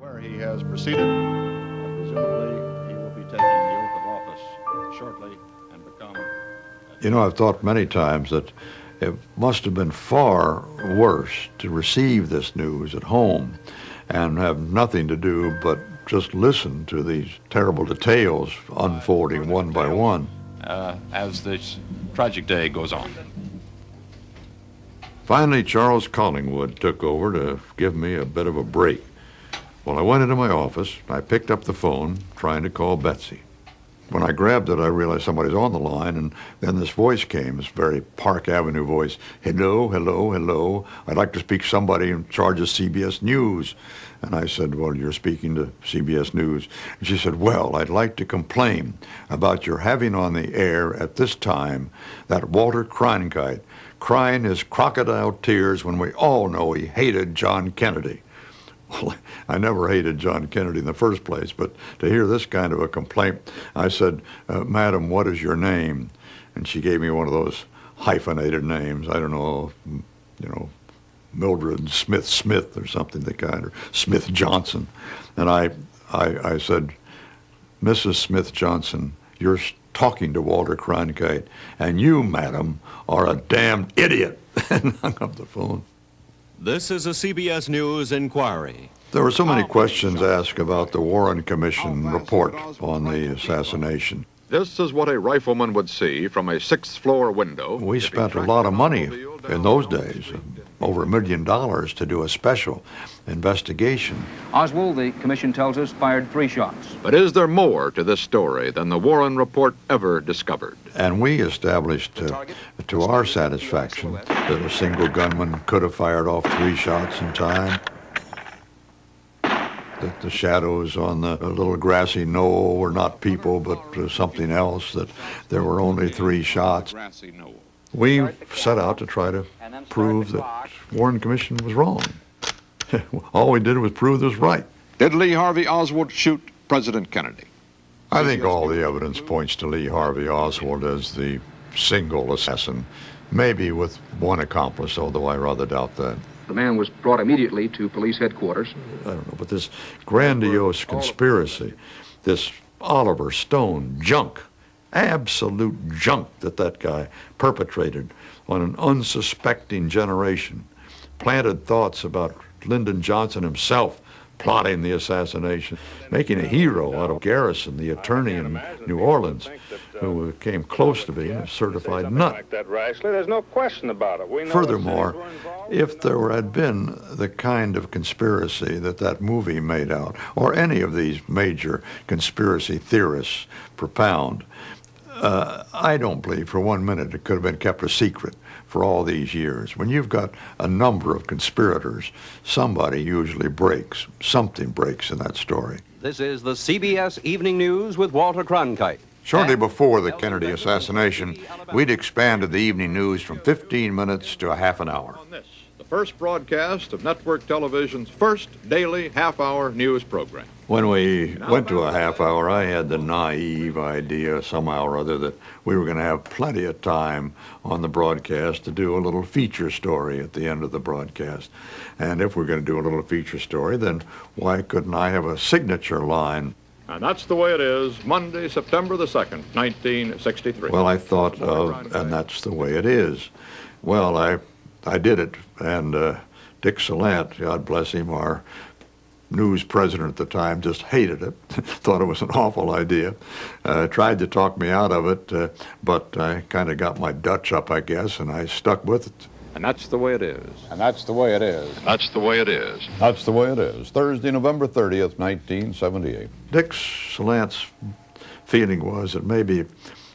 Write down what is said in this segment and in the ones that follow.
Where he has proceeded, presumably he will be taking the oath of office shortly and become... You know, I've thought many times that it must have been far worse to receive this news at home and have nothing to do but just listen to these terrible details unfolding one by one. As this tragic day goes on. Finally, Charles Collingwood took over to give me a bit of a break. Well, I went into my office. I picked up the phone, trying to call Betsy. When I grabbed it, I realized somebody's on the line, and then this voice came, this very Park Avenue voice. Hello, hello, hello. I'd like to speak to somebody in charge of CBS News. And I said, well, you're speaking to CBS News. And she said, well, I'd like to complain about your having on the air at this time that Walter Cronkite crying his crocodile tears when we all know he hated John Kennedy. Well, I never hated John Kennedy in the first place, but to hear this kind of a complaint, I said, Madam, what is your name? And she gave me one of those hyphenated names. I don't know, Mildred Smith or something, the kind, or Smith Johnson. And I said, Mrs. Smith Johnson, you're talking to Walter Cronkite, and you, madam, are a damned idiot. And hung up the phone. This is a CBS News inquiry. There were so many questions asked about the Warren Commission report on the assassination. This is what a rifleman would see from a sixth-floor window. We spent a lot of money in those days, over $1 million, to do a special investigation. Oswald, the commission tells us, fired 3 shots. But is there more to this story than the Warren report ever discovered? And we established, to our satisfaction, that a single gunman could have fired off 3 shots in time. That the shadows on the little grassy knoll were not people, but something else, that there were only 3 shots. We set out to try to prove that Warren Commission was wrong. All we did was prove this right. Did Lee Harvey Oswald shoot President Kennedy? I think all the evidence points to Lee Harvey Oswald as the single assassin, maybe with one accomplice, although I rather doubt that. The man was brought immediately to police headquarters. I don't know, but this grandiose conspiracy, this Oliver Stone junk, absolute junk that guy perpetrated on an unsuspecting generation, planted thoughts about Lyndon Johnson himself plotting the assassination, making a hero out of Garrison, the attorney in New Orleans, who came close to being a certified nut. There's no question about it. Furthermore, if there had been the kind of conspiracy that movie made out, or any of these major conspiracy theorists propound, I don't believe for 1 minute it could have been kept a secret for all these years. When you've got a number of conspirators, somebody usually breaks. Something breaks in that story. This is the CBS Evening News with Walter Cronkite. Shortly before the Kennedy assassination, we'd expanded the evening news from 15 minutes to a half an hour. The first broadcast of network television's first daily half-hour news program. When we went to a half hour, I had the naive idea somehow or other that we were going to have plenty of time on the broadcast to do a little feature story at the end of the broadcast. And if we're going to do a little feature story, then why couldn't I have a signature line? And that's the way it is, Monday, September the 2nd, 1963. Well, I thought of, and that's the way it is. Well, I did it, and Dick Salant, God bless him, our news president at the time, just hated it, thought it was an awful idea, tried to talk me out of it, but I kind of got my Dutch up, I guess, and I stuck with it. And that's the way it is. And that's the way it is. That's the way it is. That's the way it is. Thursday, November 30th, 1978. Dick Salant's feeling was that maybe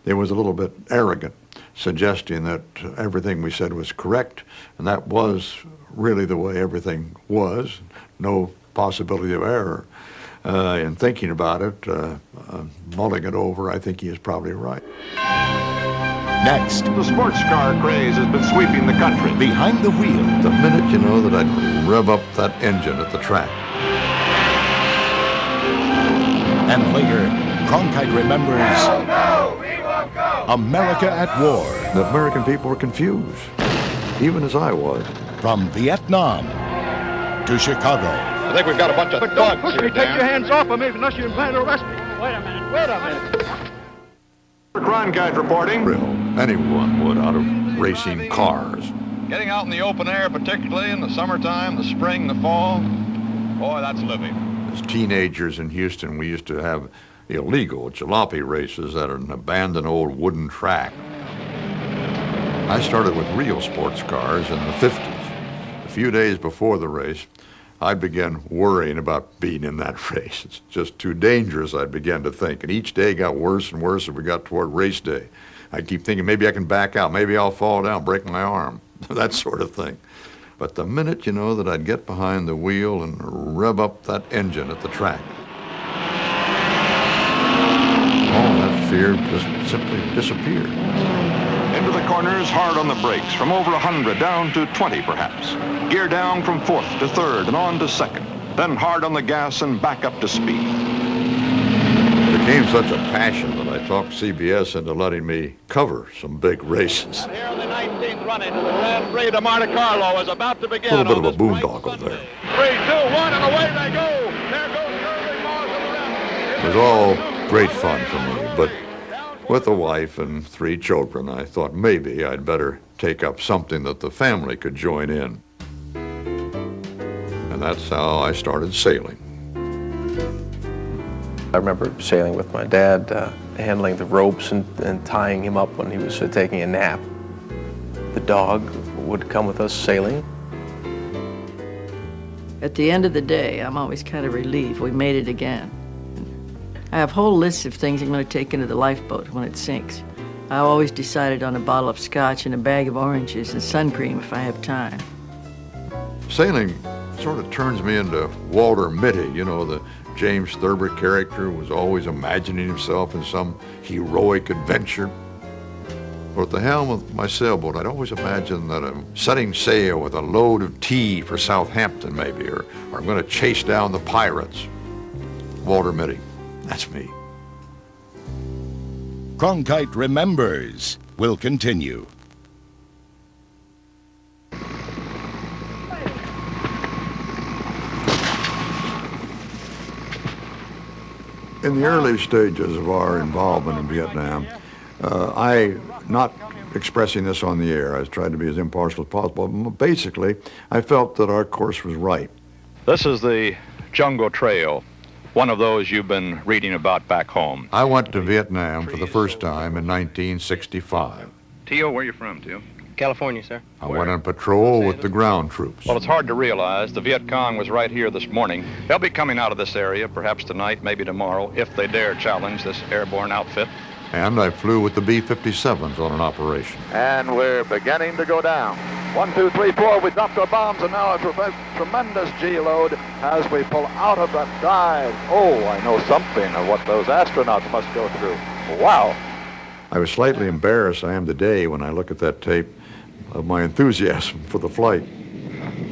it was a little bit arrogant, suggesting that everything we said was correct, and that was really the way everything was, no possibility of error. In thinking about it, mulling it over, I think he is probably right. Next, The sports car craze has been sweeping the country. behind the wheel, The minute you know that I'd rev up that engine at the track. and later, Cronkite Remembers America at War. The American people were confused, even as I was. From Vietnam to Chicago. think we've got a bunch of thugs here, Take Dan. your hands off of me unless you plan to arrest me. Wait a minute. Cronkite reporting. Anyone would out of racing cars. Getting out in the open air, particularly in the summertime, the spring, the fall, boy, that's living. As teenagers in Houston, we used to have illegal jalopy races at an abandoned old wooden track. I started with real sports cars in the 50s. A few days before the race, I began worrying about being in that race. It's just too dangerous, I began to think. And each day got worse and worse as we got toward race day. I keep thinking maybe I can back out, maybe I'll fall down, break my arm, that sort of thing. But the minute, that I'd get behind the wheel and rev up that engine at the track, all that fear just simply disappeared. Into the corners, hard on the brakes, from over 100 down to 20 perhaps. Gear down from 4th to 3rd and on to 2nd. Then hard on the gas and back up to speed. It became such a passion that I talked CBS into letting me cover some big races. Here in the 19th running of the Grand Prix de Monte Carlo is about to begin. A little bit of a boondoggle there. 3, 2, 1, and away they go. There goes Irving Moss of the left. It was all great fun for me, but with a wife and 3 children, I thought maybe I'd better take up something that the family could join in. And that's how I started sailing. I remember sailing with my dad, handling the ropes and tying him up when he was taking a nap. The dog would come with us sailing. At the end of the day, I'm always kind of relieved we made it again. I have whole lists of things I'm going to take into the lifeboat when it sinks. I always decided on a bottle of scotch and a bag of oranges and sun cream if I have time. Sailing sort of turns me into Walter Mitty, the James Thurber character who was always imagining himself in some heroic adventure. Or at the helm of my sailboat, I'd always imagine that I'm setting sail with a load of tea for Southampton maybe, or I'm going to chase down the pirates. Walter Mitty. That's me. Cronkite Remembers will continue. In the early stages of our involvement in Vietnam, not expressing this on the air, I was trying to be as impartial as possible. Basically, I felt that our course was right. This is the Jungle Trail, one of those you've been reading about back home. I went to Vietnam for the first time in 1965. Tio, where are you from, Tio? California, sir. I went on patrol with the ground troops. Well, it's hard to realize the Viet Cong was right here this morning. They'll be coming out of this area, perhaps tonight, maybe tomorrow, if they dare challenge this airborne outfit. And I flew with the B-57s on an operation. And we're beginning to go down. 1, 2, 3, 4. We dropped our bombs, and now a tremendous G-load as we pull out of that dive. Oh, I know something of what those astronauts must go through. Wow. I was slightly embarrassed, I am today, when I look at that tape, of my enthusiasm for the flight.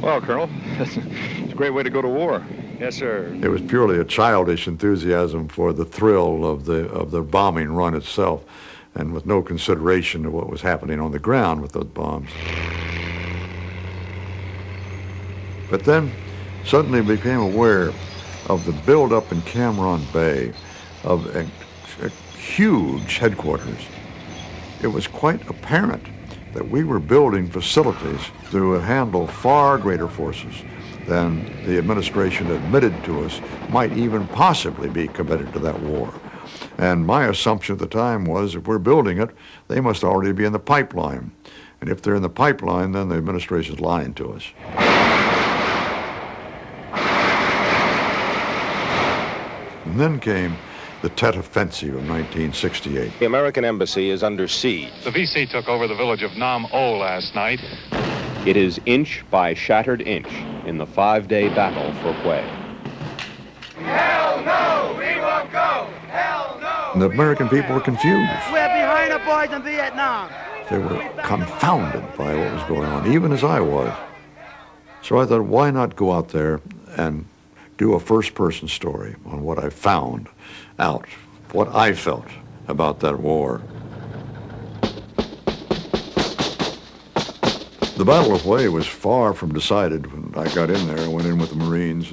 Well, Colonel, it's a great way to go to war. Yes, sir. It was purely a childish enthusiasm for the thrill of the bombing run itself, and with no consideration of what was happening on the ground with those bombs. But then, suddenly became aware of the buildup in Cam Bay of a huge headquarters. It was quite apparent that we were building facilities to handle far greater forces than the administration admitted to us might even possibly be committed to that war. And my assumption at the time was if we're building it, they must already be in the pipeline. And if they're in the pipeline, then the administration's lying to us. And then came the Tet Offensive of 1968. The American embassy is under siege. The VC took over the village of Nam O last night. It is inch by shattered inch in the 5-day battle for Hue. Hell no, we won't go. Hell no. And the American people were confused. We're behind the boys in Vietnam. They were confounded by what was going on, even as I was. So I thought, why not go out there and do a first-person story on what I found out, what I felt about that war. The Battle of Hue was far from decided when I got in there. I went in with the Marines.